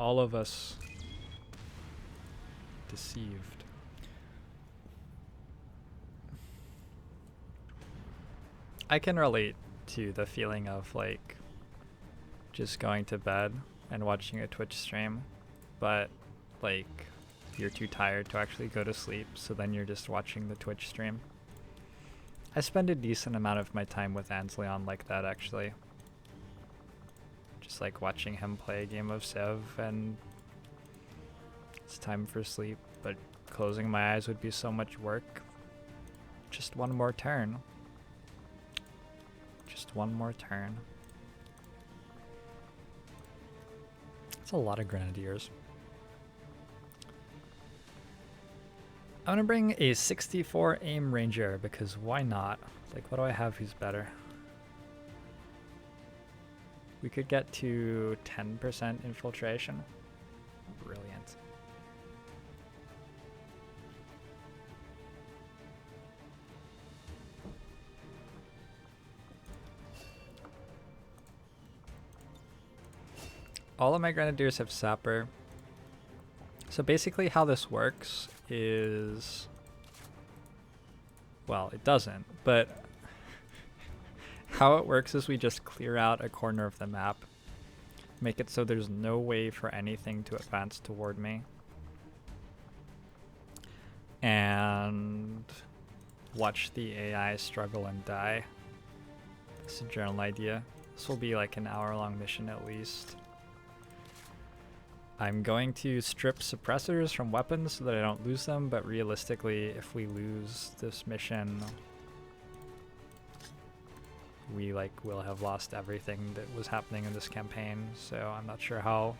all of us deceived. I can relate to the feeling of like just going to bed and watching a Twitch stream, but like you're too tired to actually go to sleep, so then you're just watching the Twitch stream. I spend a decent amount of my time with Ansleon like that, actually. Just like watching him play a game of Civ, and it's time for sleep, but closing my eyes would be so much work. Just one more turn. Just one more turn. It's a lot of grenadiers. I'm gonna bring a 64 aim ranger because why not? Like, what do I have who's better? We could get to 10% infiltration. Brilliant. All of my grenadiers have sapper. So basically how this works is, well, it doesn't, but how it works is we just clear out a corner of the map, make it so there's no way for anything to advance toward me, and watch the AI struggle and die. That's a general idea. This will be like an hour-long mission at least. I'm going to strip suppressors from weapons so that I don't lose them, but realistically, if we lose this mission, we will have lost everything that was happening in this campaign, so I'm not sure how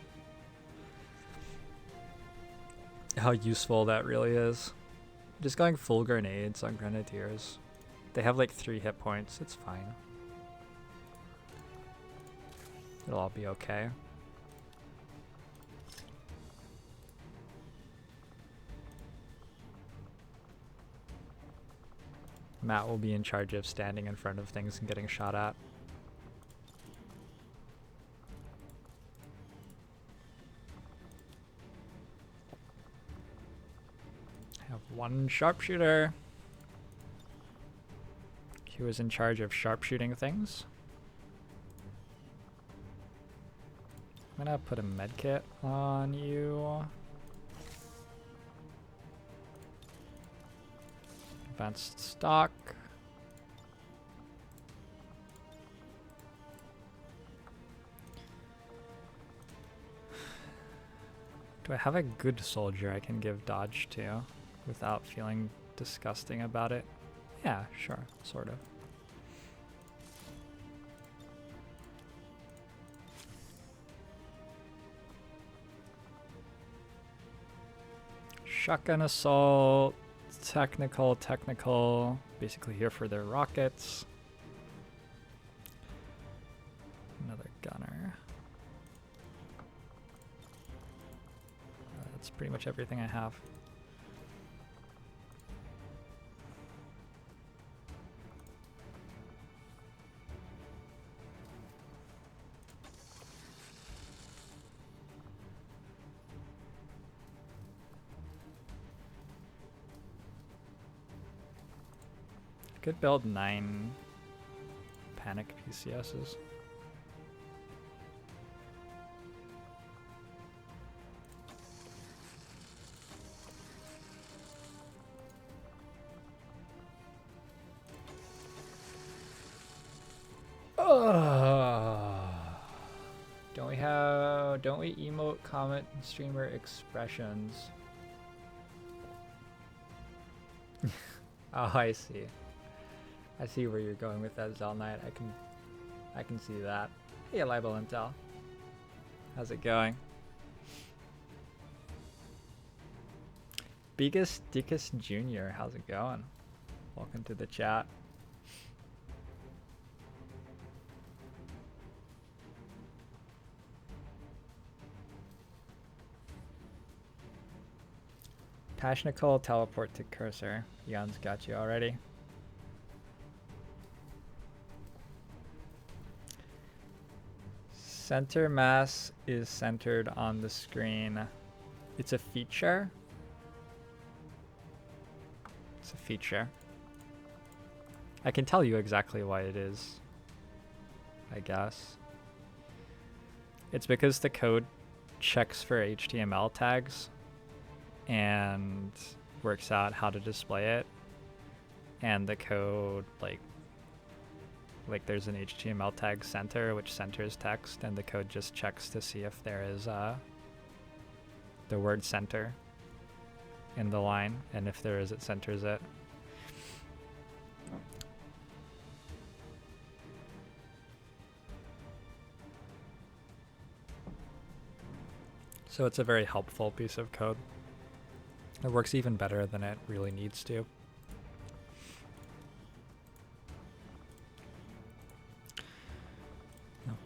useful that really is. Just going full grenades on grenadiers. They have like 3 hit points, it's fine. It'll all be okay. Matt will be in charge of standing in front of things and getting shot at. I have 1 sharpshooter. He was in charge of sharpshooting things. I'm gonna put a medkit on you. Advanced stock. Do I have a good soldier I can give dodge to without feeling disgusting about it? Yeah, sure, sort of. Shotgun assault. Technical, basically here for their rockets. Another gunner. That's pretty much everything I have. Could build 9 panic PCSs. Don't we emote comment streamer expressions? Oh, I see. I see where you're going with that, Zell Knight. I can see that. Hey, Libel Intel. How's it going? Biggest Dickus Jr., how's it going? Welcome to the chat. Pashnikal, teleport to cursor. Jan's got you already. Center mass is centered on the screen. It's a feature. It's a feature. I can tell you exactly why it is, I guess. It's because the code checks for HTML tags and works out how to display it. And the code, like there's an HTML tag center, which centers text, and the code just checks to see if there is the word center in the line, and if there is, it centers it. So it's a very helpful piece of code. It works even better than it really needs to.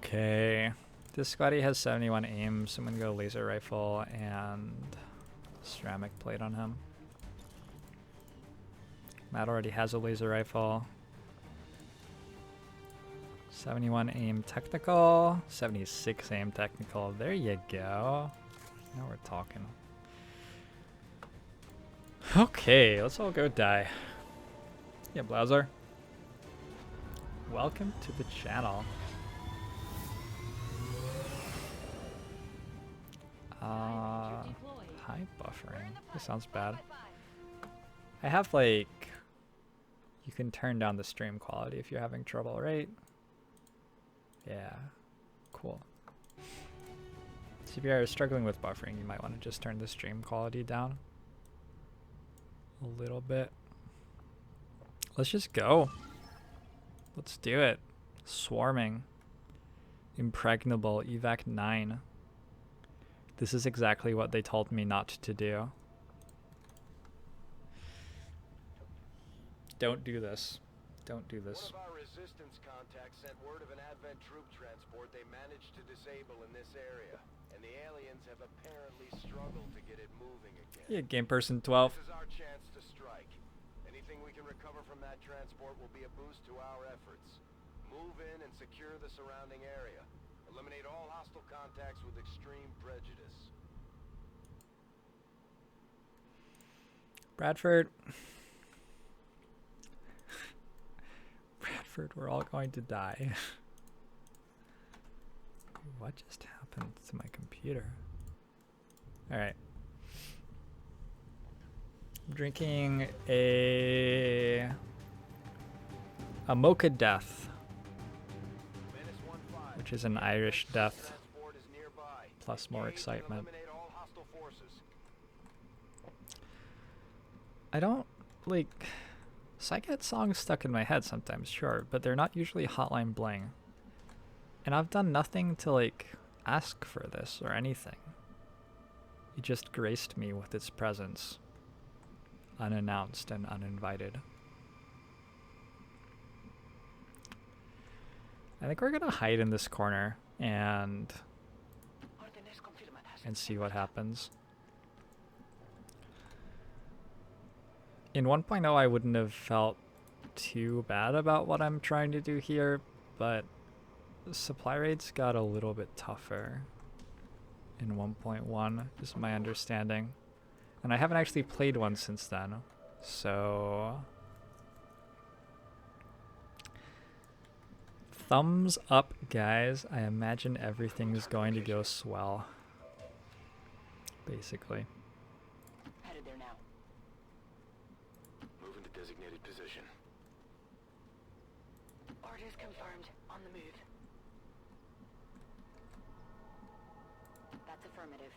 Okay, this squaddy has 71 aim, so I'm gonna go laser rifle and ceramic plate on him. Matt already has a laser rifle. 71 aim technical, 76 aim technical. There you go. Now we're talking. Okay, let's all go die. Yeah, Blauser. Welcome to the channel. High buffering. This sounds bad. I have like, you can turn down the stream quality if you're having trouble, right? Yeah, cool. So if you're struggling with buffering, you might want to just turn the stream quality down a little bit. Let's just go. Let's do it. Swarming. Impregnable. Evac 9. This is exactly what they told me not to do. Don't do this. Don't do this. One of our resistance contacts sent word of an Advent troop transport they managed to disable in this area, and the aliens have apparently struggled to get it moving again. Yeah, game person 12. This is our chance to strike. Anything we can recover from that transport will be a boost to our efforts. Move in and secure the surrounding area. Eliminate all hostile contacts with extreme prejudice. Bradford. Bradford, we're all going to die. What just happened to my computer? Alright. I'm drinking a Mocha Death, which is an Irish death, plus more excitement. I don't, like, so I get songs stuck in my head sometimes, sure, but they're not usually Hotline Bling. And I've done nothing to, like, ask for this or anything. It just graced me with its presence, unannounced and uninvited. I think we're gonna hide in this corner and see what happens. In 1.0 I wouldn't have felt too bad about what I'm trying to do here, but supply rates got a little bit tougher in 1.1 is my understanding. And I haven't actually played one since then, so thumbs up, guys. I imagine everything is going to go swell, basically. Headed there now. Move into designated position. Orders confirmed. On the move. That's affirmative.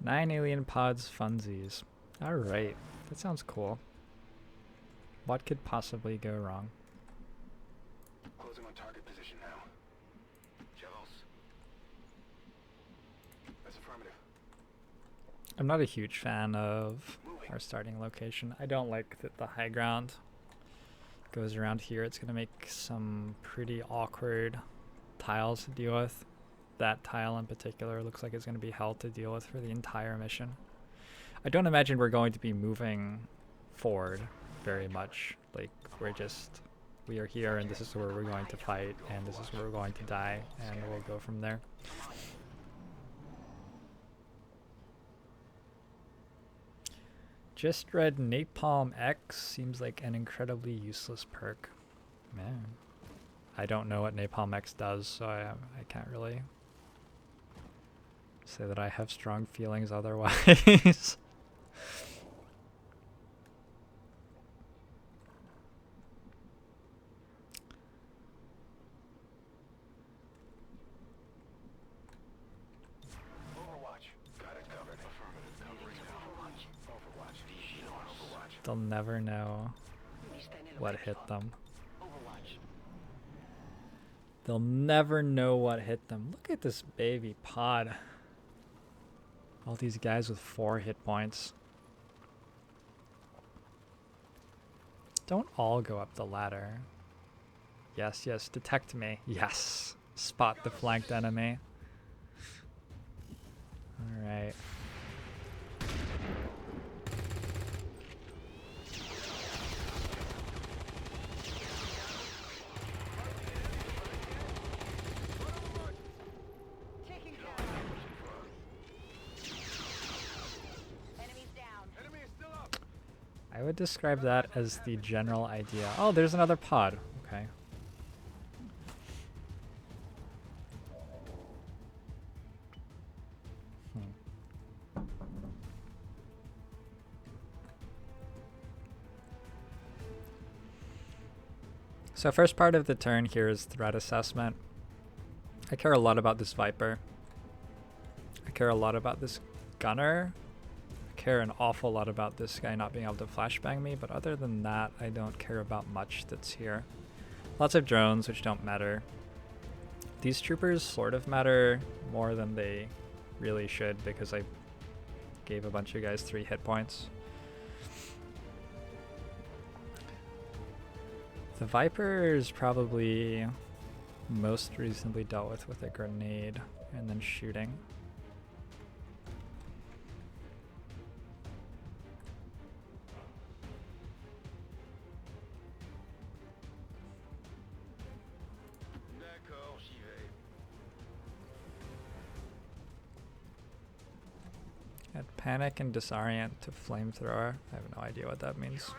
9 alien pods funsies. Alright, that sounds cool. What could possibly go wrong? Closing on target position now. Shells. That's affirmative. I'm not a huge fan of our starting location. I don't like that the high ground goes around here. It's going to make some pretty awkward tiles to deal with. That tile in particular looks like it's going to be hell to deal with for the entire mission. I don't imagine we're going to be moving forward very much. Like, we're just we are here and this is where we're going to fight and this is where we're going to die, and we'll go from there. Just read Napalm X seems like an incredibly useless perk. Man, I don't know what Napalm X does, so I can't really say that I have strong feelings otherwise. They'll never know what hit them. They'll never know what hit them. Look at this baby pod. All these guys with 4 hit points. Don't all go up the ladder. Yes, yes, detect me. Yes. Spot the flanked enemy. Alright. I would describe that as the general idea. Oh, there's another pod. Okay. So first part of the turn here is threat assessment. I care a lot about this Viper. I care a lot about this Gunner. I care an awful lot about this guy not being able to flashbang me, but other than that, I don't care about much that's here. Lots of drones, which don't matter. These troopers sort of matter more than they really should, because I gave a bunch of guys 3 hit points. The Viper is probably most reasonably dealt with a grenade and then shooting. Add panic and disorient to flamethrower. I have no idea what that means.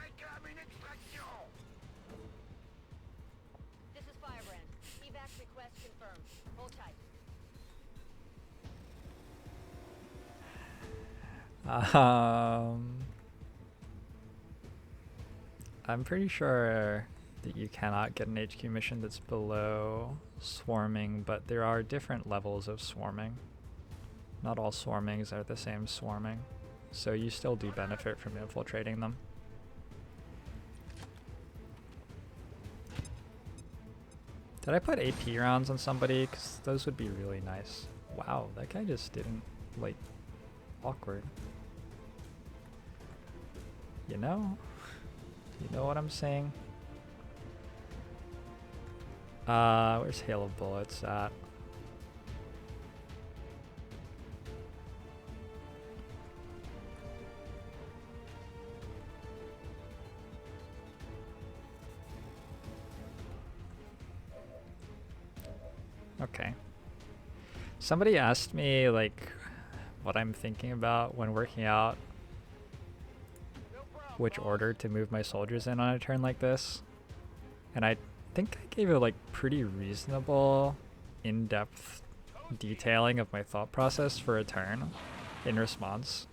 This is Firebrand. Evac request confirmed. Hold tight. I'm pretty sure that you cannot get an HQ mission that's below swarming, but there are different levels of swarming. Not all swarmings are the same swarming, so you still do benefit from infiltrating them. Did I put AP rounds on somebody? Because those would be really nice. Wow, that guy just didn't, like, awkward. You know? You know what I'm saying? Where's Hail of Bullets at? Okay. Somebody asked me, like, what I'm thinking about when working out which order to move my soldiers in on a turn like this. And I think I gave a, like, pretty reasonable, in-depth detailing of my thought process for a turn in response.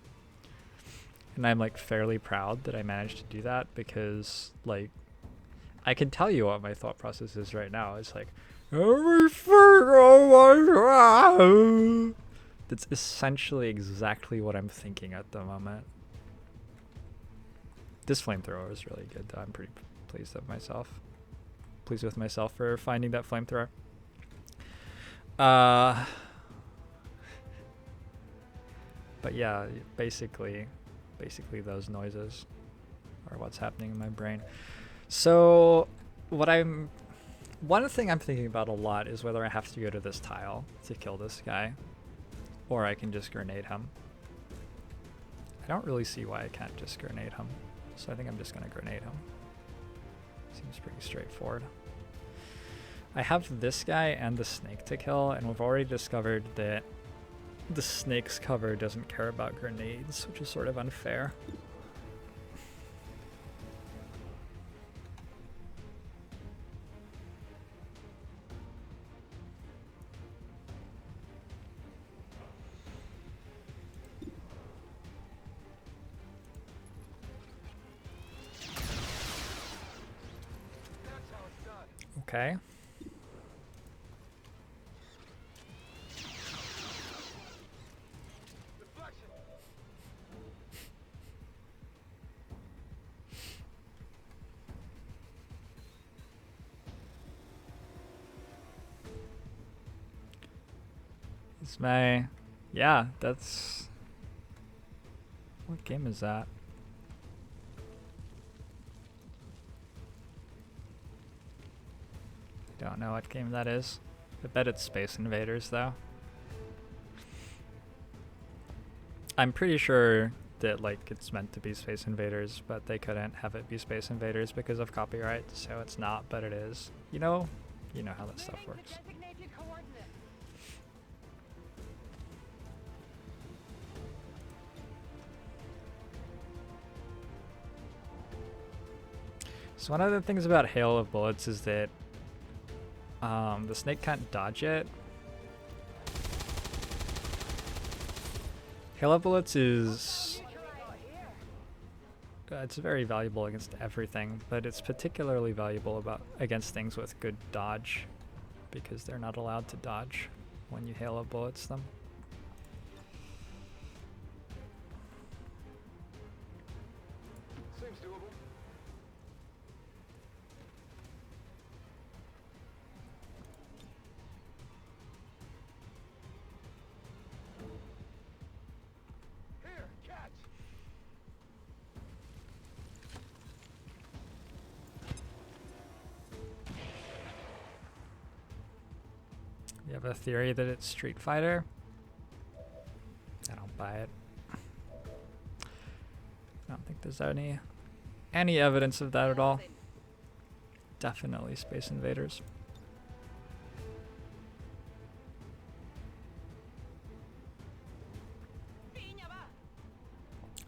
And I'm, like, fairly proud that I managed to do that because, like, I can tell you what my thought process is right now. It's like, that's essentially exactly what I'm thinking at the moment. This flamethrower is really good though. I'm pretty pleased with myself. Pleased with myself for finding that flamethrower. But yeah, basically those noises are what's happening in my brain. So one thing I'm thinking about a lot is whether I have to go to this tile to kill this guy, or I can just grenade him. I don't really see why I can't just grenade him, so I think I'm just gonna grenade him. Seems pretty straightforward. I have this guy and the snake to kill, and we've already discovered that the snake's cover doesn't care about grenades, which is sort of unfair. Okay. It's my... Yeah, that's... What game is that? Don't know what game that is. I bet it's Space Invaders, though. I'm pretty sure that, like, it's meant to be Space Invaders, but they couldn't have it be Space Invaders because of copyright, so it's not, but it is. You know how that stuff works. So one of the things about Hail of Bullets is that the snake can't dodge it. Hail of Bullets is... it's very valuable against everything, but it's particularly valuable against things with good dodge, because they're not allowed to dodge when you Hail of Bullets them. Seems doable. Here, catch. You have a theory that it's Street Fighter? I don't buy it. I don't think there's any evidence of that at all. Definitely Space Invaders.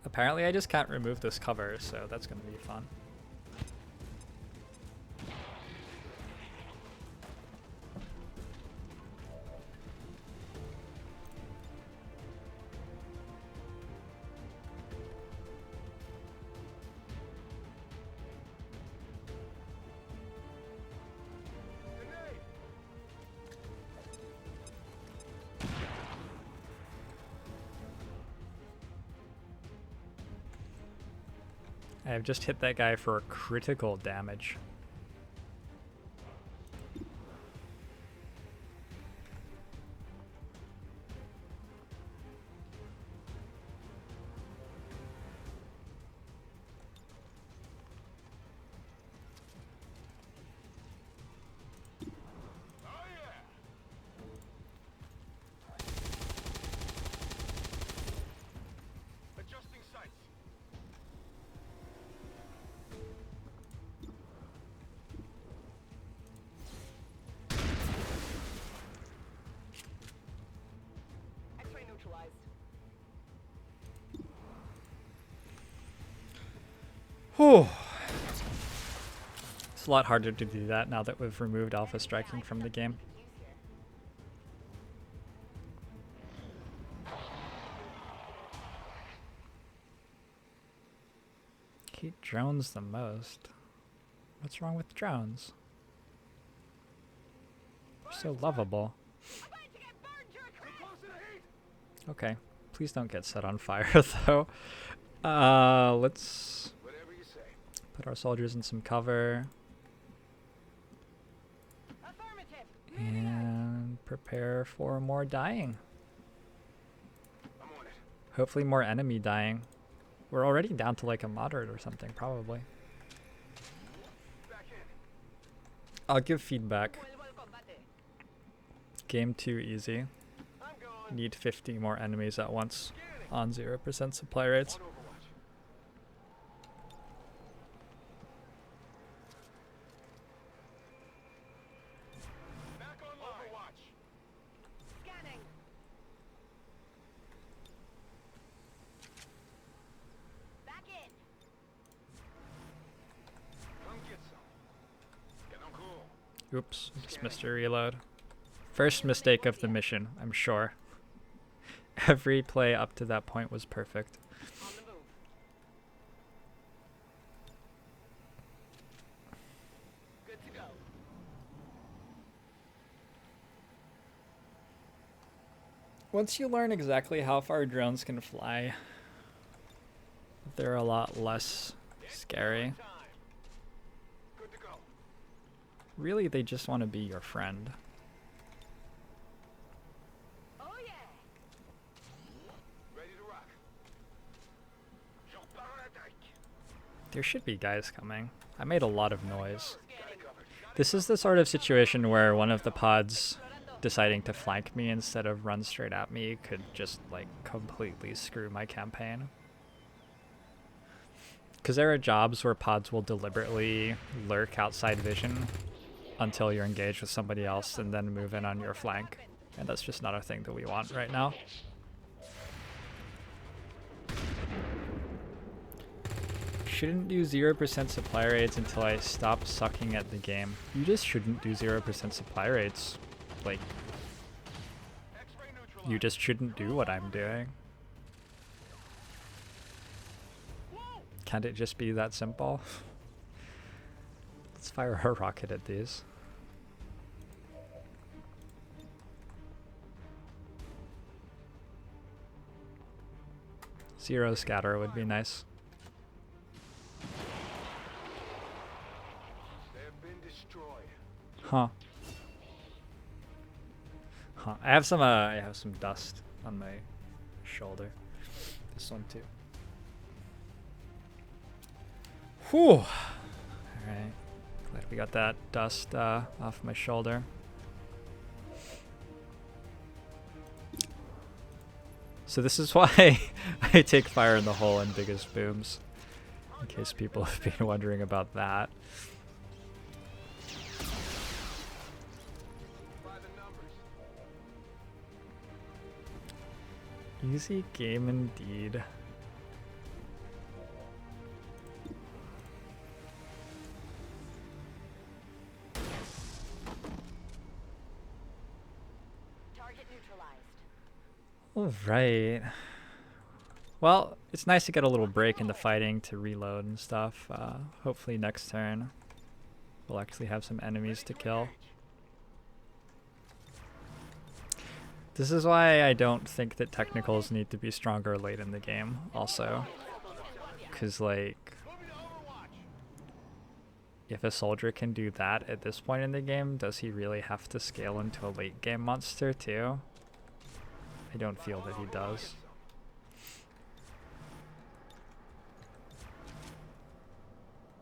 Apparently I just can't remove this cover, so that's gonna be fun. I've just hit that guy for critical damage. Whew. It's a lot harder to do that now that we've removed alpha striking from the game. Hate drones the most. What's wrong with drones? They're so lovable. Okay, please don't get set on fire though. Let's put our soldiers in some cover and prepare for more dying. Hopefully more enemy dying. We're already down to like a moderate or something, probably. I'll give feedback. Game too easy. Need 50 more enemies at once on 0% supply rates. Oops, just missed a reload. First mistake of the mission, I'm sure. Every play up to that point was perfect. On the move. Good to go. Once you learn exactly how far drones can fly, they're a lot less scary. Good to go. Really, they just want to be your friend. Oh yeah. Ready to rock. There should be guys coming. I made a lot of noise. Got it covered. This is the sort of situation where one of the pods deciding to flank me instead of run straight at me could just like completely screw my campaign. Because there are jobs where pods will deliberately lurk outside vision until you're engaged with somebody else and then move in on your flank. And that's just not a thing that we want right now. Shouldn't do 0% supply rates until I stop sucking at the game. You just shouldn't do 0% supply rates. Like, you just shouldn't do what I'm doing. Can't it just be that simple? Let's fire a rocket at these. Zero scatter would be nice. They have been destroyed. Huh. Huh. I have some dust on my shoulder. This one too. Whew. Alright. Glad we got that dust off my shoulder. So this is why I take fire in the hole in biggest booms. In case people have been wondering about that. By the numbers. Easy game indeed. Target neutralized. Alright. Well, it's nice to get a little break in the fighting to reload and stuff. Hopefully next turn we'll actually have some enemies to kill. This is why I don't think that technicals need to be stronger late in the game also. Because like, if a soldier can do that at this point in the game, does he really have to scale into a late game monster too? I don't feel that he does.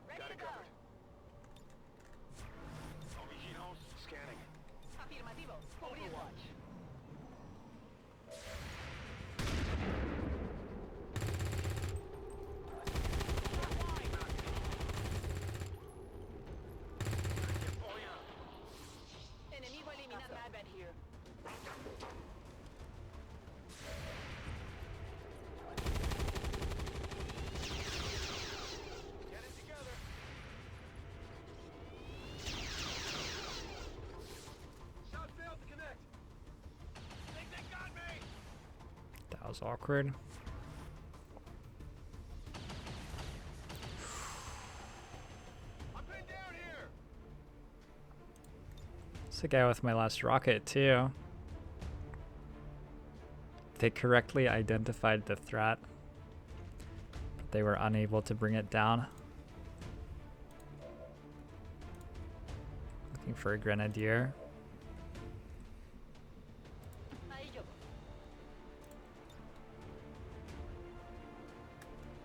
Ready to go. Scanning. Afirmativo. Overwatch. Enemigo eliminado. Bad bed here. Get it together. Shot failed to connect. Think they got me. That was awkward. I'm pinned down here. It's the guy with my last rocket too. They correctly identified the threat, but they were unable to bring it down. Looking for a grenadier. Ahí yo.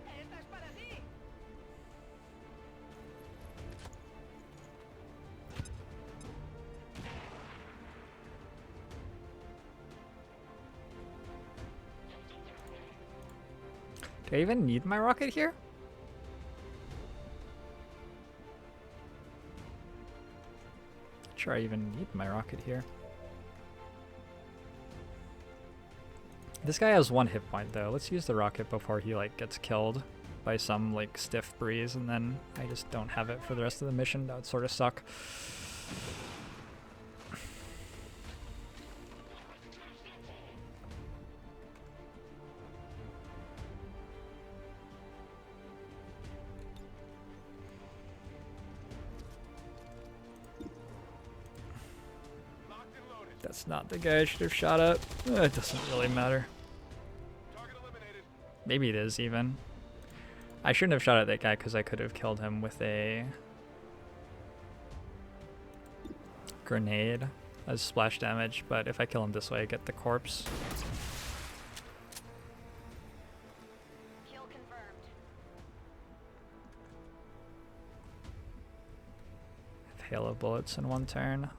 Esta es para ti. Do I even need my rocket here? Not sure I even need my rocket here. This guy has 1 hit point though. Let's use the rocket before he like gets killed by some like stiff breeze, and then I just don't have it for the rest of the mission. That would sort of suck. That's not the guy I should have shot at. It doesn't really matter. Maybe it is even. I shouldn't have shot at that guy because I could have killed him with a grenade as splash damage, but if I kill him this way, I get the corpse. Kill confirmed. Hail of bullets in one turn.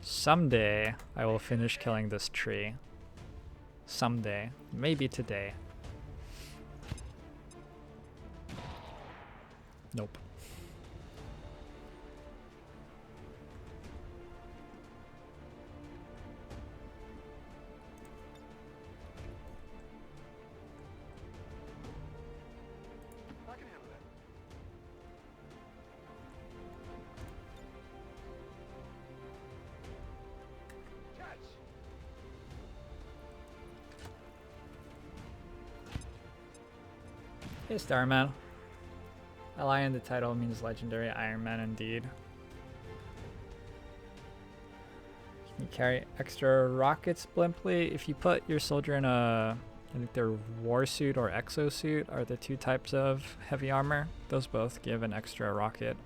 Someday I will finish killing this tree. Someday. Maybe today. Nope. I can handle that. Catch! Hey Starman. Ally in the title means legendary Iron Man indeed. Can you carry extra rockets blimply? If you put your soldier in a, I think they're war suit or exosuit are the two types of heavy armor. Those both give an extra rocket.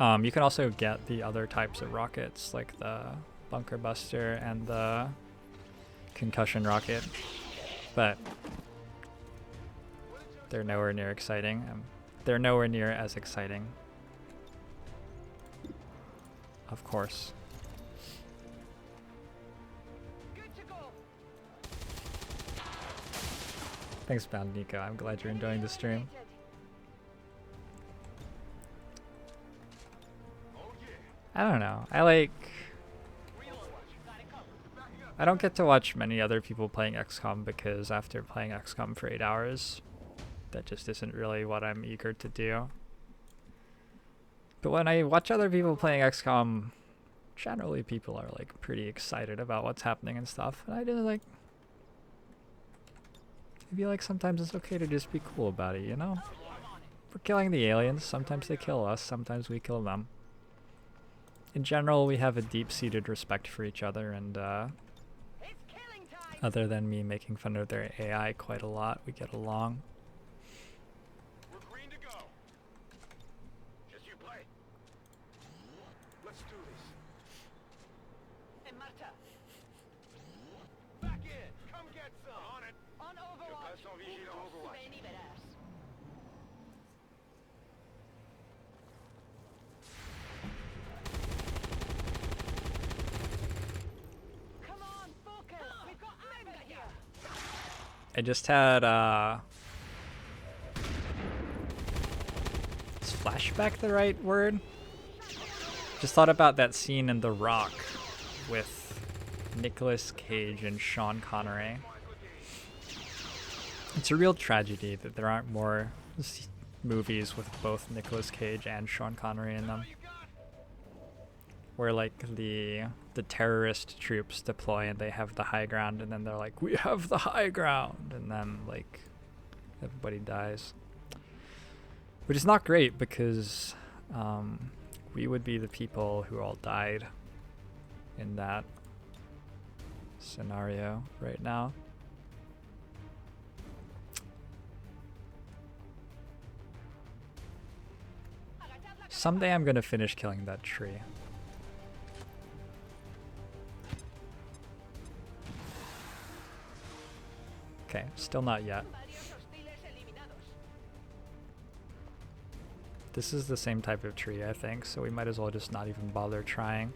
You can also get the other types of rockets like the bunker buster and the concussion rocket, but they're nowhere near exciting. They're nowhere near as exciting. Of course. Good to go. Thanks, Bound Nico. I'm glad you're enjoying the stream. I don't know. I don't get to watch many other people playing XCOM because after playing XCOM for 8 hours, that just isn't really what I'm eager to do. But when I watch other people playing XCOM, generally people are like pretty excited about what's happening and stuff. And I just like, I feel like sometimes it's okay to just be cool about it, you know? We're killing the aliens. Sometimes they kill us. Sometimes we kill them. In general, we have a deep-seated respect for each other, and It's killing time. other than me making fun of their AI quite a lot, we get along. We're green to go. Just you play. Let's do this. En marcha. Back in. Come get some. On it. On Overwatch. passe en vigile en Overwatch. Ven y verás. Come on, focus. We've got Amber here. I just had, is flashback the right word? Just thought about that scene in The Rock with Nicolas Cage and Sean Connery. It's a real tragedy that there aren't more movies with both Nicolas Cage and Sean Connery in them, where like the terrorist troops deploy and they have the high ground, and then they're like, we have the high ground, and then like everybody dies, which is not great because we would be the people who all died in that scenario right now. Someday I'm gonna finish killing that tree. Okay, still not yet. Varios hostiles eliminados. This is the same type of tree, I think, so we might as well just not even bother trying.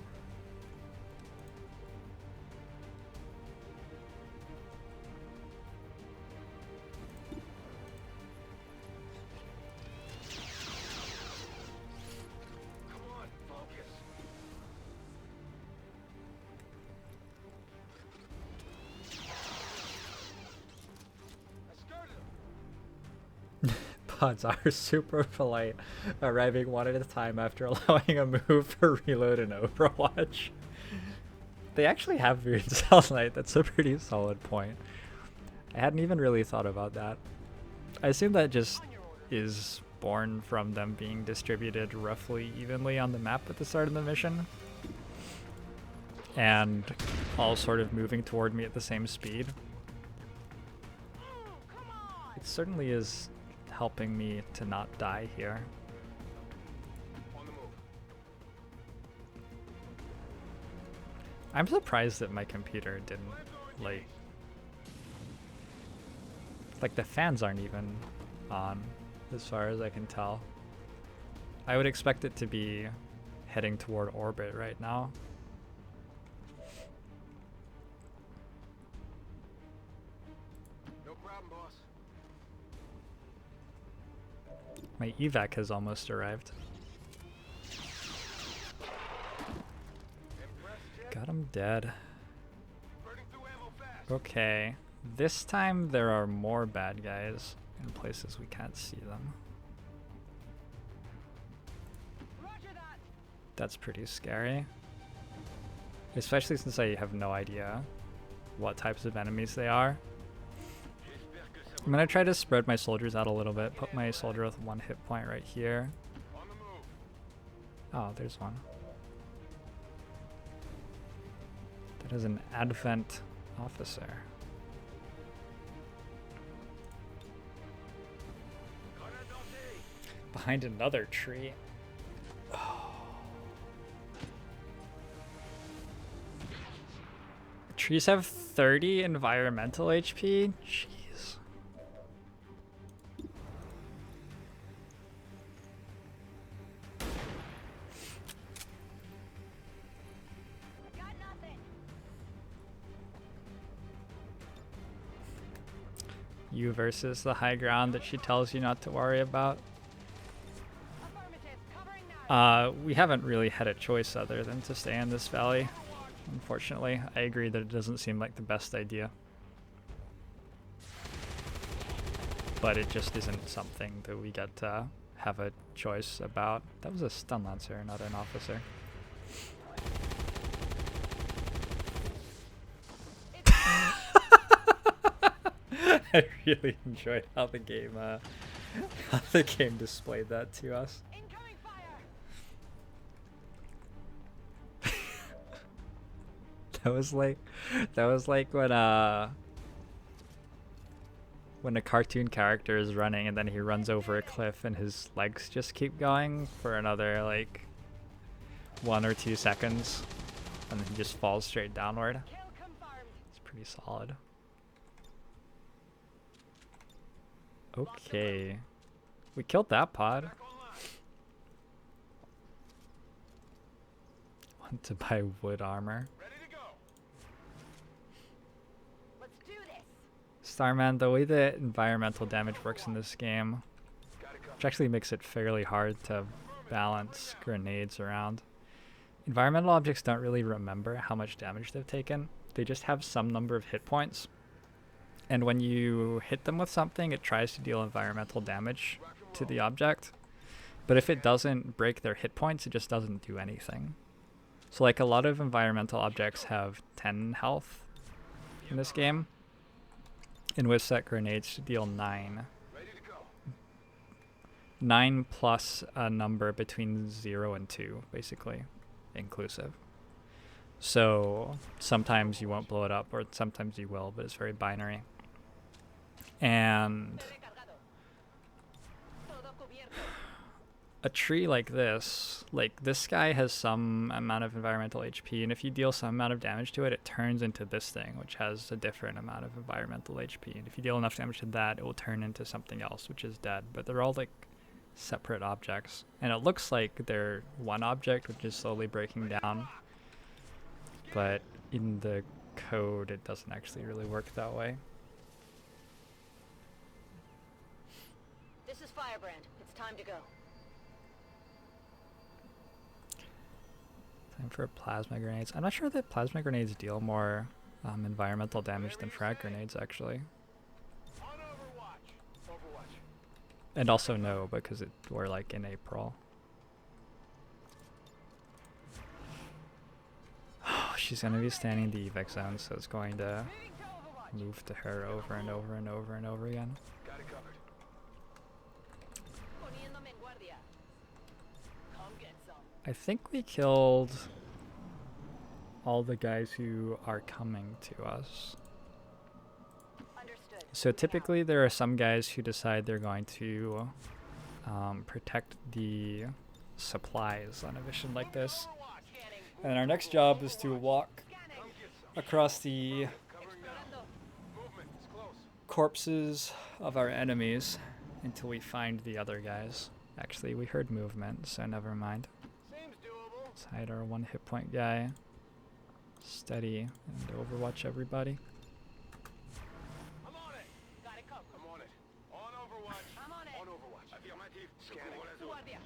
Come on, focus. I skirted him. Pods are super polite, arriving one at a time after allowing a move for reload in Overwatch. They actually have Weird Cell Night, that's a pretty solid point. I hadn't even really thought about that. I assume that just is born from them being distributed roughly evenly on the map at the start of the mission. And all sort of moving toward me at the same speed. It certainly is helping me to not die here. I'm surprised that my computer didn't, like the fans aren't even on, as far as I can tell. I would expect it to be heading toward orbit right now. No problem, boss. My evac has almost arrived. Got him dead. Burning through ammo fast. Okay, this time there are more bad guys in places we can't see them. Roger that. That's pretty scary. Especially since I have no idea what types of enemies they are. I'm gonna try to spread my soldiers out a little bit, put my soldier with 1 hit point right here. On the move. Oh, there's one. That is an Advent officer. Behind another tree. Trees have 30 environmental HP? Jeez. Got nothing. You versus the high ground that she tells you not to worry about. Affirmative. Covering now. We haven't really had a choice other than to stay in this valley. Unfortunately, I agree that it doesn't seem like the best idea. But it just isn't something that we get to have a choice about. That was a stun lancer, not an officer. I really enjoyed how the game displayed that to us. Incoming fire. That was like when a cartoon character is running and then he runs over a cliff and his legs just keep going for another like 1 or 2 seconds and then he just falls straight downward. Kill confirmed. It's pretty solid. Okay. We killed that pod. Back online. Want to buy wood armor. Ready to go. Let's do this. Starman, the way the environmental damage works in this game, Got it covered. which actually makes it fairly hard to balance grenades around. Environmental objects don't really remember how much damage they've taken. They just have some number of hit points. And when you hit them with something, it tries to deal environmental damage to the object. But if it doesn't break their hit points, it just doesn't do anything. So like a lot of environmental objects have 10 health in this game. And with set grenades to deal 9. Ready to go. 9 plus a number between 0 and 2, basically, inclusive. So sometimes you won't blow it up, or sometimes you will, but it's very binary. And Todo cubierto. a tree like this guy has some amount of environmental HP, and if you deal some amount of damage to it, it turns into this thing, which has a different amount of environmental HP. And if you deal enough damage to that, it will turn into something else, which is dead. But they're all like separate objects. And it looks like they're one object, which is slowly breaking down. But in the code, it doesn't actually really work that way. This is Firebrand. It's time to go. Time for plasma grenades. I'm not sure that plasma grenades deal more environmental damage than frag grenades, actually. On Overwatch. Overwatch. And also no, because we're like in April. Oh, she's gonna be standing in the evac zone, so it's going to Moving to Overwatch. move to her over and over and over and over again. Got it covered. I think we killed all the guys who are coming to us. Understood. So typically there are some guys who decide they're going to protect the supplies on a mission like this. And our next job is to walk across the corpses of our enemies until we find the other guys. Actually, we heard movement, so never mind. Let's hide our 1 hit point guy. Steady and overwatch everybody. I'm on it. Got it covered. I'm on it. On Overwatch. I'm on it. On Overwatch. Affirmative. Scanning. Guardia.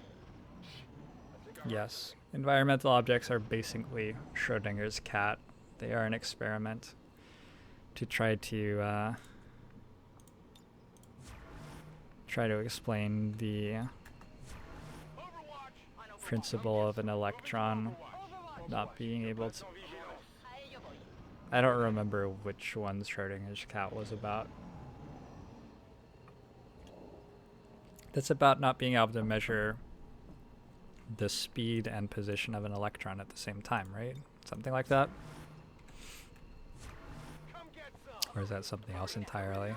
Yes, environmental objects are basically Schrodinger's cat. They are an experiment to try to explain the principle of an electron not being able to. I don't remember which one Schrodinger's cat was about. That's about not being able to measure the speed and position of an electron at the same time, right? Something like that? Or is that something else entirely?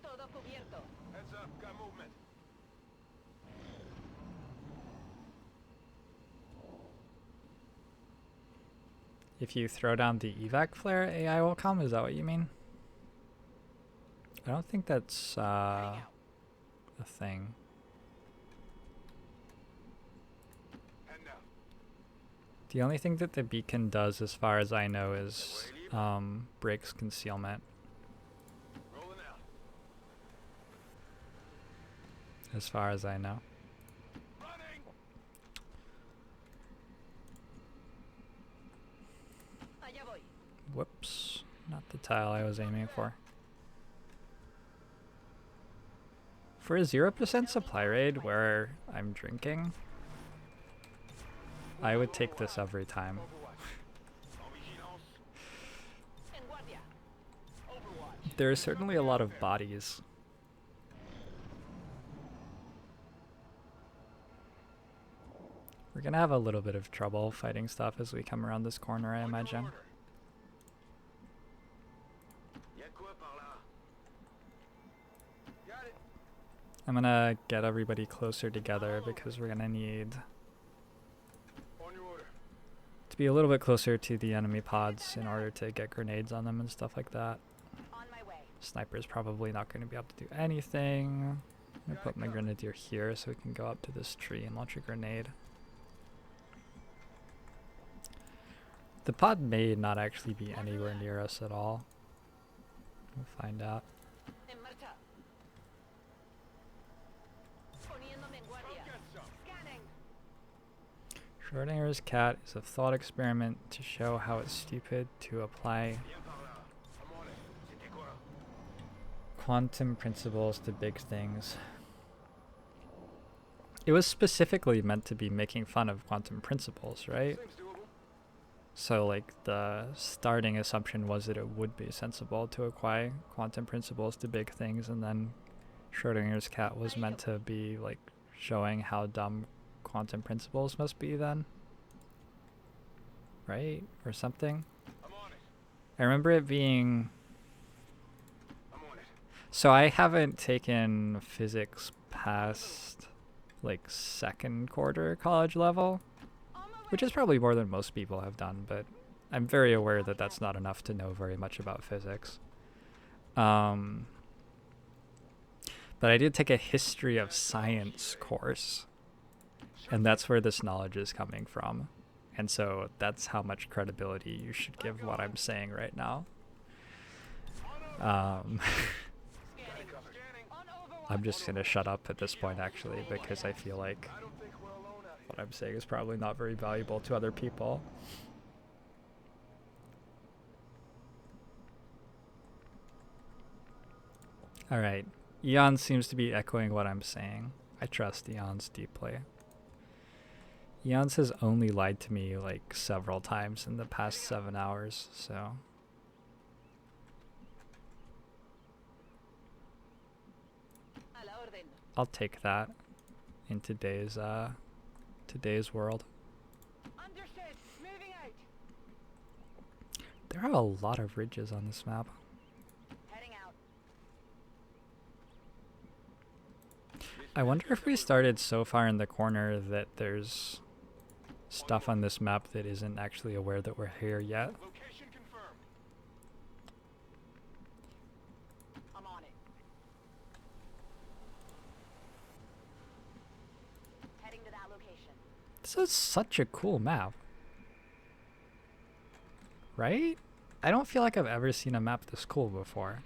Todo cubierto. Heads up. Got movement. If you throw down the evac flare, AI will come? Is that what you mean? I don't think that's a thing. The only thing that the beacon does, as far as I know, is breaks concealment. Rolling out. As far as I know. Running. Allá voy. Whoops. Not the tile I was aiming for. For a 0% supply raid where I'm drinking, I would take this every time. En guardia. Overwatch. There are certainly a lot of bodies. We're gonna have a little bit of trouble fighting stuff as we come around this corner, I imagine. Got it. I'm gonna get everybody closer together because we're gonna need On your order. to be a little bit closer to the enemy pods in order to get grenades on them and stuff like that. On my way. Sniper's probably not going to be able to do anything. I'm going to put my grenadier here so we can go up to this tree and launch a grenade. The pod may not actually be anywhere near us at all. We'll find out. En marcha. Poniéndome en guardia. Get some. Scanning. Schrodinger's cat is a thought experiment to show how it's stupid to apply Bien par là. I'm on it. C'était quoi? quantum principles to big things. It was specifically meant to be making fun of quantum principles, right? Seems doable. So like the starting assumption was that it would be sensible to apply quantum principles to big things, and then Schrodinger's cat was meant to be like showing how dumb quantum principles must be then. Right? Or something. I'm on it. I remember it being... I'm on it. So I haven't taken physics past like second quarter college level, On my way. which is probably more than most people have done, but I'm very aware that that's not enough to know very much about physics. But I did take a history of science course, and that's where this knowledge is coming from. And so that's how much credibility you should give what I'm saying right now. Scanning. On I'm just going to shut up at this point, actually, because I feel like I don't think we're alone out here. what I'm saying is probably not very valuable to other people. Alright, Eon seems to be echoing what I'm saying. I trust Eons deeply. Eons has only lied to me like several times in the past 7 hours, so... A la orden. I'll take that. in today's world. Understood. Moving out. There are a lot of ridges on this map. Heading out. I wonder if we started so far in the corner that there's stuff on this map that isn't actually aware that we're here yet. Location confirmed. I'm on it. Heading to that location. This is such a cool map. Right? I don't feel like I've ever seen a map this cool before.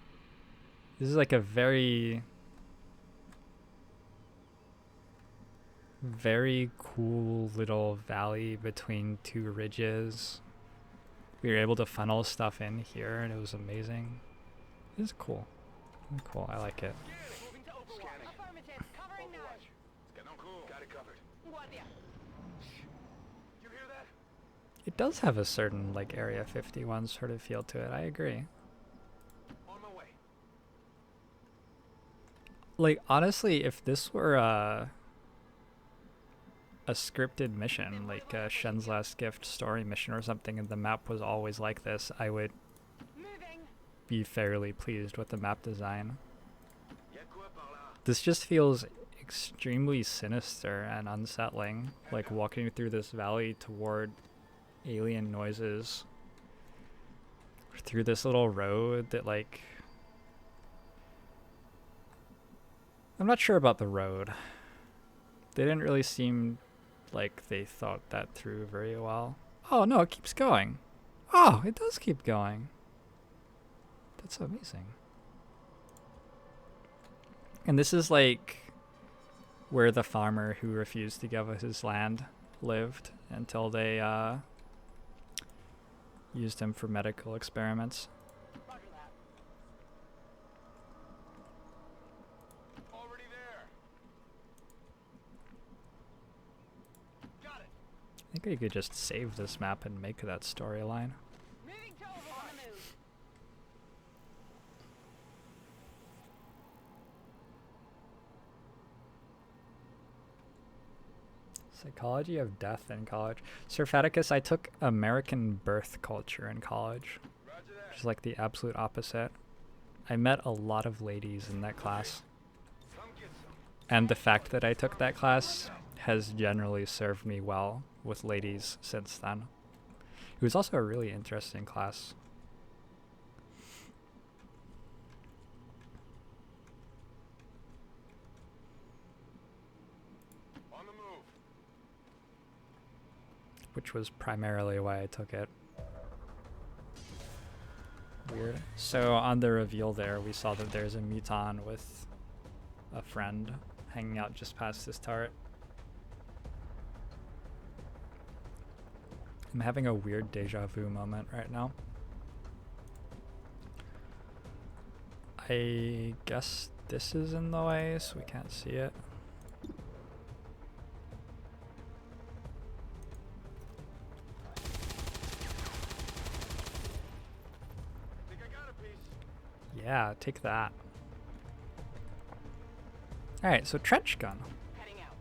This is like a very cool little valley between two ridges. We were able to funnel stuff in here and it was amazing. This is cool. Cool, I like it. Moving to Overwatch. Affirmative. Covering now. Overwatch. It's getting cool. Got it covered. Guardia. You hear that? It does have a certain like Area 51 sort of feel to it, I agree. On my way. Like honestly, if this were a scripted mission, like a Shen's Last Gift story mission or something, and the map was always like this, I would Moving. be fairly pleased with the map design. Y'a quoi par là? This just feels extremely sinister and unsettling, like walking through this valley toward alien noises through this little road that like I'm not sure about the road. They didn't really seem like they thought that through very well. Oh no, it keeps going. Oh, it does keep going. That's amazing. And this is like where the farmer who refused to give us his land lived until they used him for medical experiments. Roger that. Already there. Got it. I think we could just save this map and make that storyline. Moving to Overwatch. On the move. Psychology of death in college. Sir Faticus, I took American birth culture in college, Roger that. which is like the absolute opposite. I met a lot of ladies in that class, Come get some. and the fact that I took that class has generally served me well with ladies since then. It was also a really interesting class. On the move. Which was primarily why I took it. Weird. So on the reveal there, we saw that there's a Muton with a friend hanging out just past this turret. I'm having a weird deja vu moment right now. I guess this is in the way, so we can't see it. Think I got a piece. Yeah, take that. Alright, so trench gun. Heading out.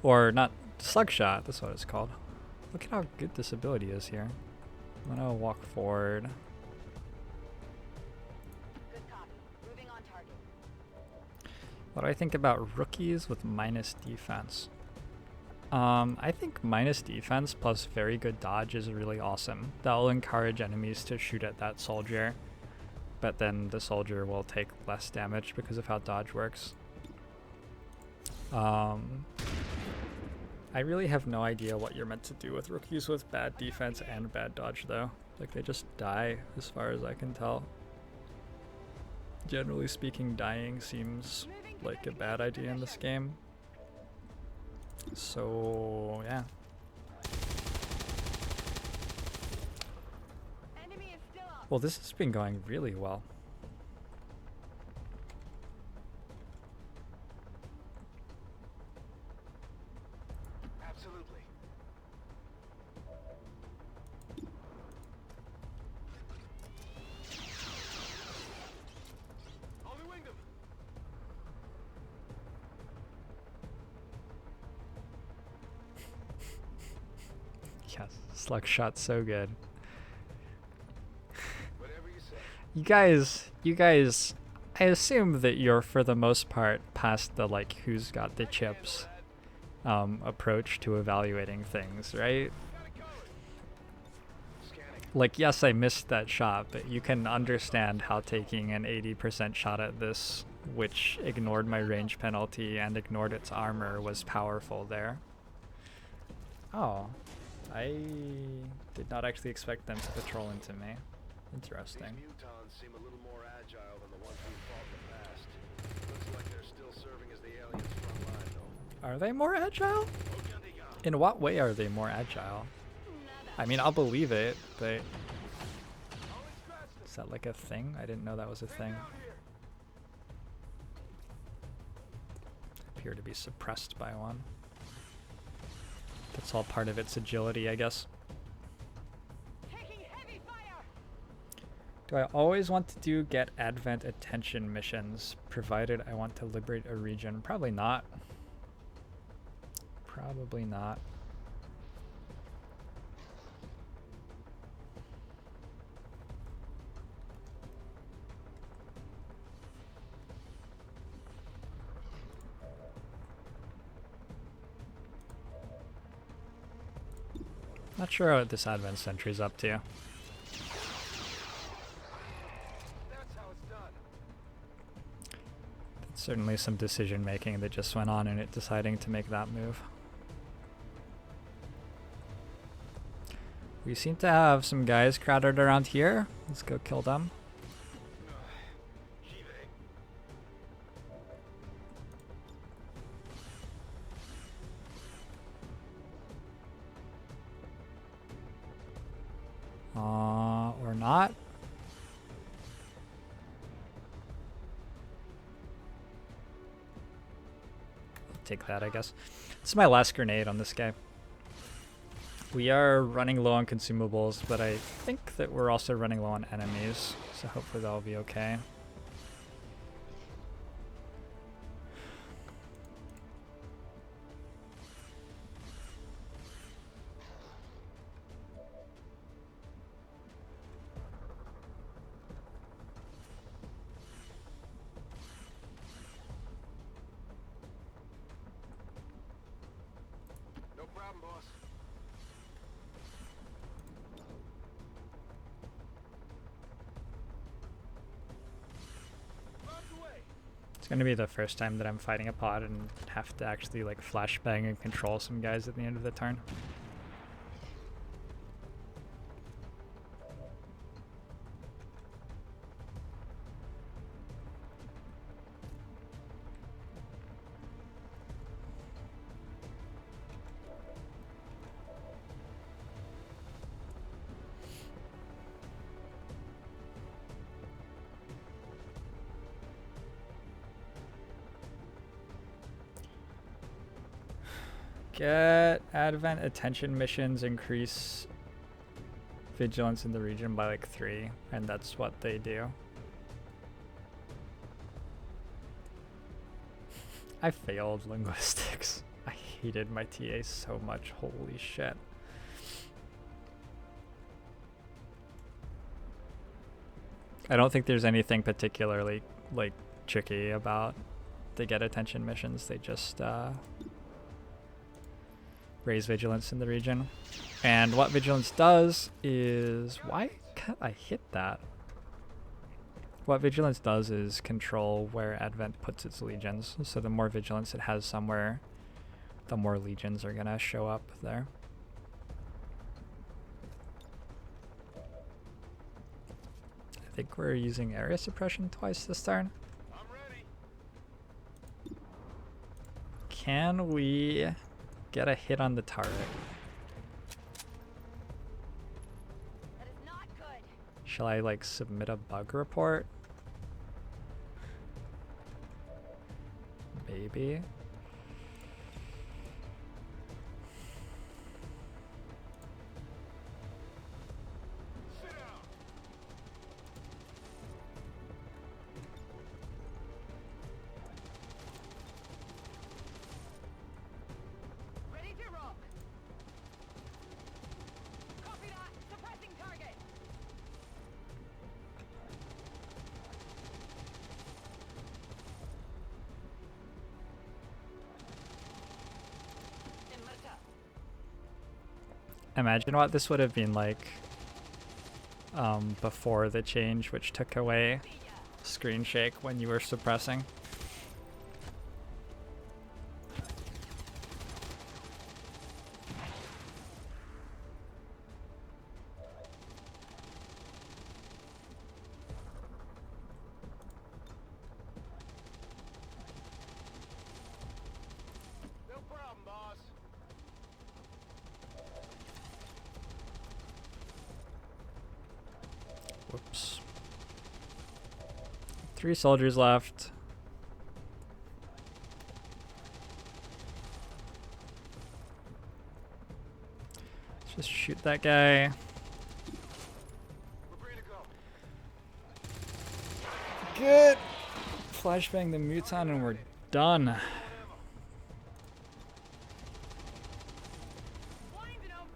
Or not, slugshot, that's what it's called. Look at how good this ability is here. I'm gonna walk forward. Good copy. Moving on target. What do I think about rookies with minus defense? I think minus defense plus very good dodge is really awesome. That will encourage enemies to shoot at that soldier, but then the soldier will take less damage because of how dodge works. I really have no idea what you're meant to do with rookies with bad defense and bad dodge though. Like they just die as far as I can tell. Generally speaking, dying seems like a bad idea in this game. So yeah. Enemy is still up. Well, this has been going really well. Absolutely. Only winged him. Yeah, slug shot so good. Whatever you say. You guys, I assume that you're for the most part past the like who's got the chips approach to evaluating things, right? Like, yes, I missed that shot, but you can understand how taking an 80% shot at this, which ignored my range penalty and ignored its armor, was powerful there. Oh, I did not actually expect them to patrol into me. Interesting. These mutons seem a little more agile than the ones we fought in the past. Looks like they're still serving as the aliens' front line, though. Are they more agile? In what way are they more agile? I mean, I'll believe it, but is that like a thing? I didn't know that was a thing. Appear to be suppressed by one. That's all part of its agility, I guess. Do I always want to get Advent attention missions, provided I want to liberate a region? Probably not. Probably not. Not sure what this Advent sentry's up to. Certainly some decision making that just went on in it deciding to make that move. We seem to have some guys crowded around here. Let's go kill them. Or not. Take that, I guess. This is my last grenade on this guy. We are running low on consumables, but I think that we're also running low on enemies, so hopefully that'll be okay. Gonna be the first time that I'm fighting a pod and have to actually like flashbang and control some guys at the end of the turn. Get Advent attention missions, increase vigilance in the region by like 3, and that's what they do. I failed linguistics. I hated my TA so much, holy shit. I don't think there's anything particularly like tricky about the get attention missions. They just raise vigilance in the region. And what vigilance does is, why can't I hit that? What vigilance does is control where Advent puts its legions. So the more vigilance it has somewhere, the more legions are gonna show up there. I think we're using area suppression twice this turn. I'm ready. Can we get a hit on the turret? That is not good. Shall I like submit a bug report? Maybe. Sit down. Ready to rock. Imagine what this would have been like before the change, which took away screen shake when you were suppressing. No problem, boss. Whoops. 3 soldiers left. Let's just shoot that guy. We're free to go. Good. Flashbang the Muton and we're done. Winding 'em.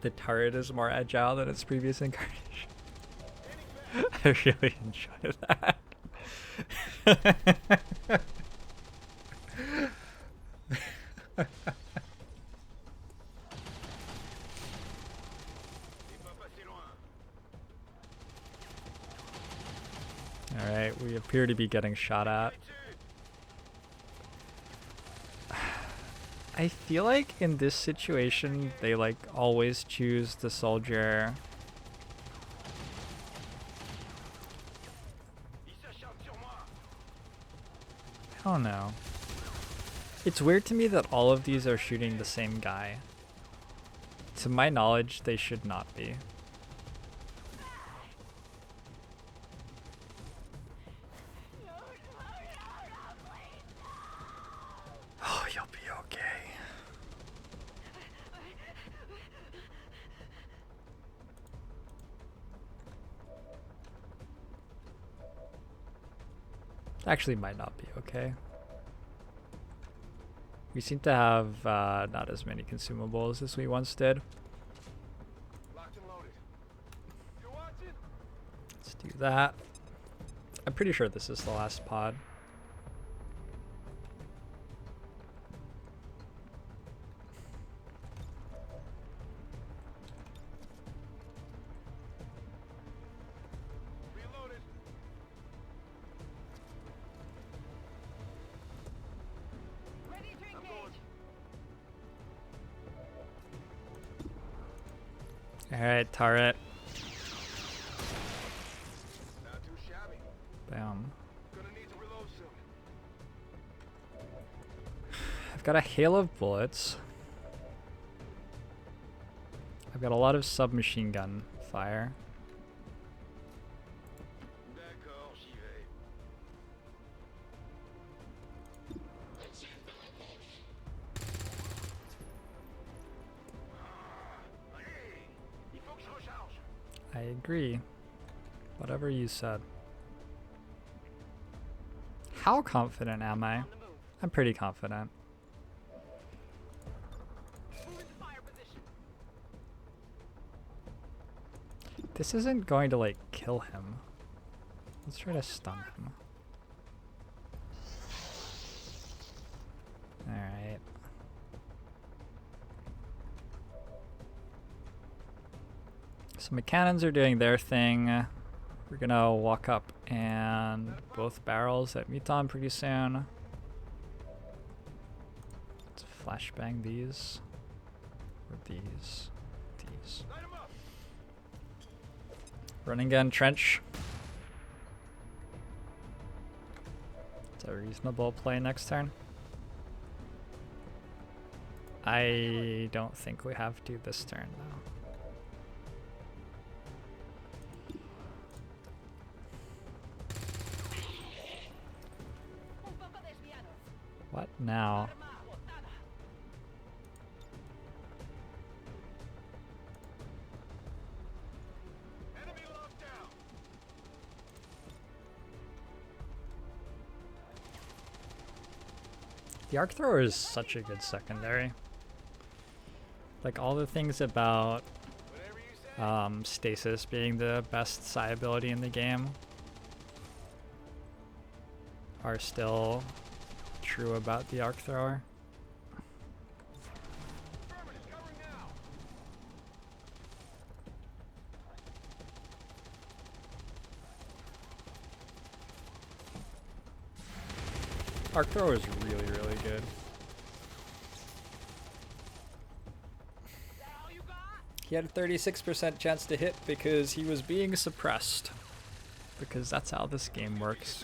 The turret is more agile than its previous incarnation. I really enjoy that. Alright, we appear to be getting shot at. I feel like in this situation, they like always choose the soldier. I don't know. It's weird to me that all of these are shooting the same guy. To my knowledge, they should not be. Oh, you'll be okay. Actually, might not be okay. We seem to have not as many consumables as we once did. Locked and loaded. You watching? Let's do that. I'm pretty sure this is the last pod. Reloaded. Ready to I'm engage. going. Alright, turret. Not too shabby. Bam. Gonna need to reload soon. I've got a hail of bullets. I've got a lot of submachine gun fire. D'accord, j'y vais. Hey, il faut que je recharge. I agree. Whatever you said. How confident am I? On the move. I'm pretty confident. Move into fire position. This isn't going to, like, kill him. Let's try to stun him. Alright. So my cannons are doing their thing. We're gonna walk up and both barrels at Muton pretty soon. Let's flashbang these. Or these. These. Light 'em up. Running gun trench. It's a reasonable play next turn. I don't think we have to this turn though. Un poco desviado. What now? Arma botada. Enemy locked down. The arc thrower is such a good secondary. Like all the things about Whatever you say. Stasis being the best psi ability in the game are still true about the arc thrower. Arc thrower is really, really good. He had a 36% chance to hit because he was being suppressed. Because that's how this game works.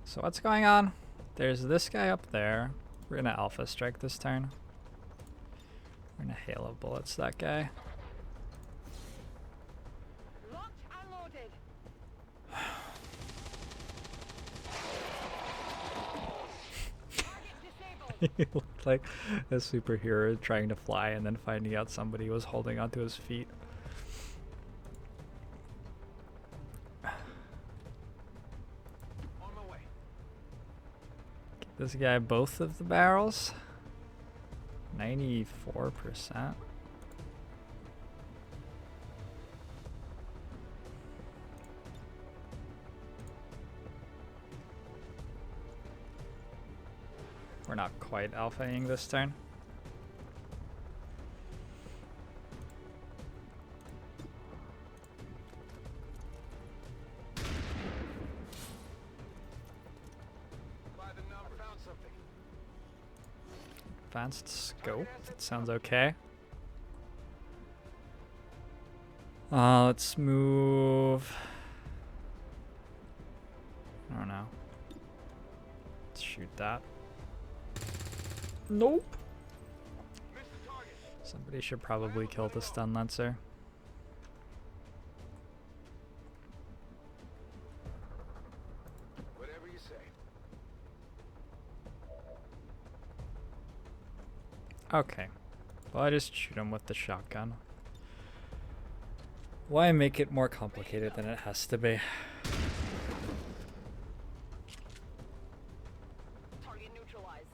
So what's going on? There's this guy up there. We're gonna alpha strike this turn. We're gonna hail of bullets that guy. Locked and loaded. Target disabled. He looked like a superhero trying to fly and then finding out somebody was holding onto his feet. On my way. Give this guy both of the barrels. 94%. We're not quite alphaing this turn. By the number. Found something. Advanced scope. That sounds okay. Let's move. I don't know. Let's shoot that. Nope. Missed the target. Somebody should probably kill the stun lancer. Whatever you say. Okay. Well, I just shoot him with the shotgun. Why make it more complicated than it has to be? Target neutralized.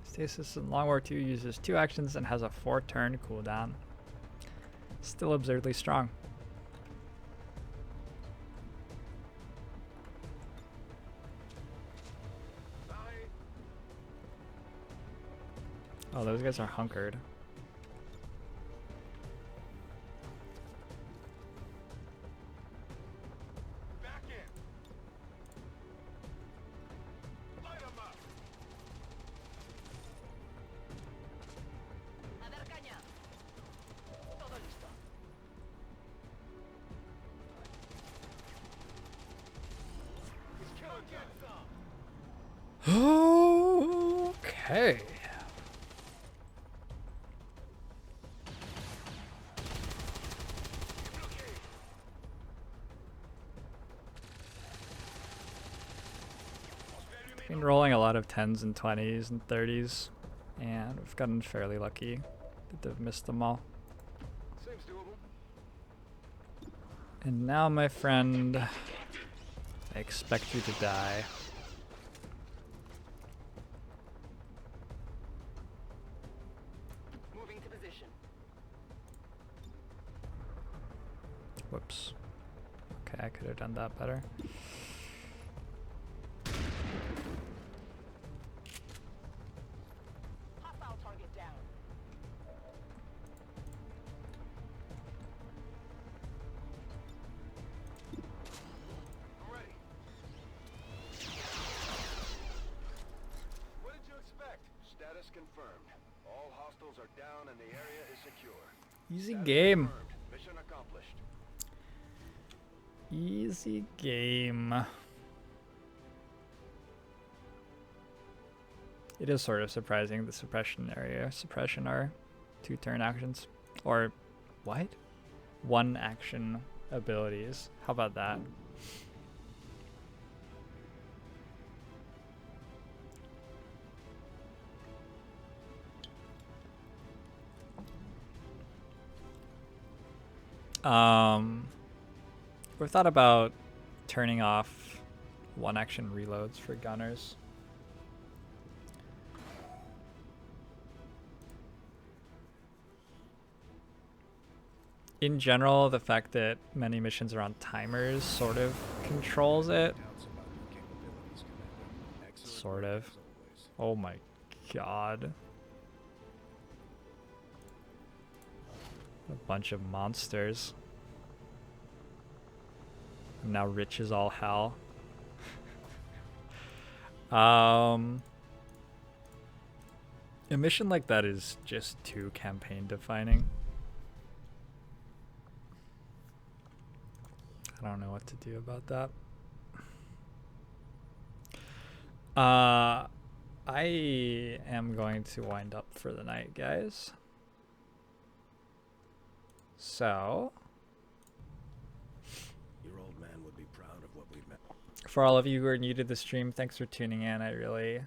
Stasis in Long War 2 uses 2 actions and has a 4-turn cooldown. Still absurdly strong. Oh, those guys are hunkered. Back in. Light 'em up. A ver caña. Todo listo. He's killing get some. Okay. Been rolling a lot of 10s and 20s and 30s, and we've gotten fairly lucky to have missed them all. Seems doable. And now, my friend, I expect you to die. Moving to position. Whoops. Okay, I could have done that better. Hostile target down. I'm ready. What did you expect? Status confirmed. All hostiles are down and the area is secure. Easy Status game. confirmed. Mission accomplished. Easy game. It is sort of surprising the suppression are 2-turn actions. Or what? 1 action abilities. How about that? We've thought about turning off one action reloads for gunners. In general, the fact that many missions are on timers sort of controls it. Sort of. Oh my god. A bunch of monsters. I'm now rich as all hell. A mission like that is just too campaign defining. I don't know what to do about that. I am going to wind up for the night, guys. So, your old man would be proud of what we've met. For all of you who are new to the stream, thanks for tuning in. I really